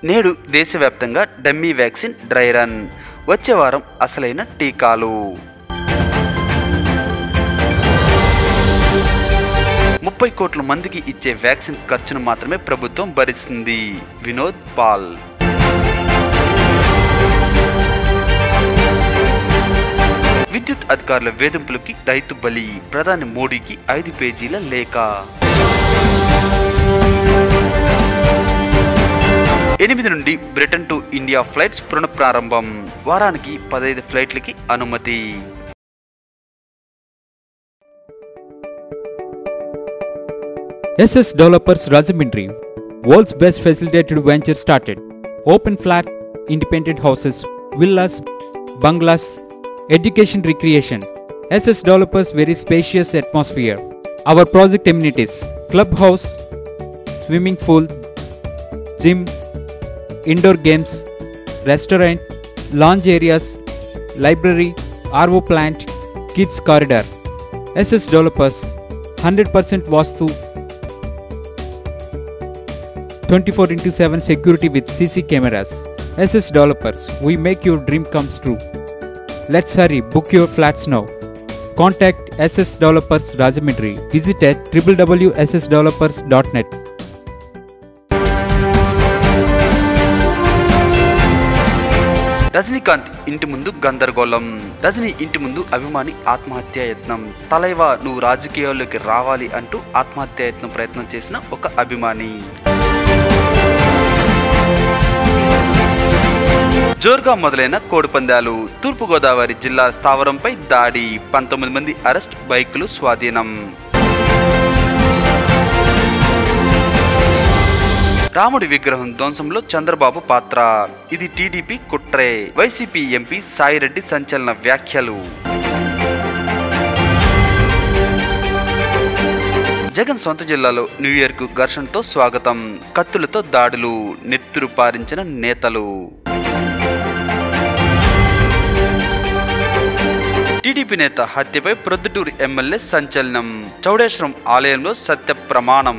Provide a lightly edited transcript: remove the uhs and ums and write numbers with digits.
నేడు దేశవ్యాప్తంగా dummy vaccine dry run. వచ్చే వారం అసలైన టీకాలు. 30 కోట్ల మందికి ఇచ్చే వ్యాక్సిన్ ఖర్చును మాత్రమే ప్రభుత్వం భరిస్తుంది. వినోద్ పాల్. విద్యుత్ అధికారుల వేధింపులకి రైతు బలి. ప్రధాని మోడీకి 5 పేజీల లేఖ. 8 నుండి బ్రిటన్ టు ఇండియా ఫ్లైట్స్ పునఃప్రారంభం. వారానికి 15 ఫ్లైట్లకి అనుమతి. SS Developers Rajahmundry, world's best facilitated venture started. Open flat, independent houses, villas, bungalows, education recreation. SS Developers very spacious atmosphere. Our project amenities: clubhouse, swimming pool, gym, indoor games, restaurant, lounge areas, library, RO plant, kids corridor. SS Developers 100% Vastu, 24/7 security with CC cameras. SS Developers, we make your dream comes true. Let's hurry, book your flats now. Contact SS Developers Rajahmundry. Visit at www.ssdevelopers.net. Rajinikanth ఇంటి ముందు గందరగోళం. రజనీ ఇంటి ముందు అభిమాని ఆత్మహత్యా యత్నం. తలైవా నువ్వు రాజకీయాల్లోకి రావాలి అంటూ ఆత్మహత్యా యత్నం ప్రయత్నం చేసిన ఒక అభిమాని. జోరుగా మొదలైన కోడిపందాలు. తూర్పుగోదావరి జిల్లా స్థావరంపై దాడి. 19 మంది అరెస్ట్, బైకులు స్వాధీనం. రాముడి విగ్రహం ధ్వంసంలో చంద్రబాబు పాత్ర. ఇది టీడీపీ కుట్రే. వైసీపీ ఎంపీ సాయిరెడ్డి సంచలన వ్యాఖ్యలు. జగన్ సొంత జిల్లాలో న్యూ ఇయర్ కు ఘర్షణతో స్వాగతం. కత్తులతో దాడులు. నెత్తురు పారించిన నేతలు. టీడీపీ నేత హత్యపై ప్రొద్దుటూరు ఎమ్మెల్యే సంచలనం. చౌడేశ్వరం ఆలయంలో సత్య ప్రమాణం.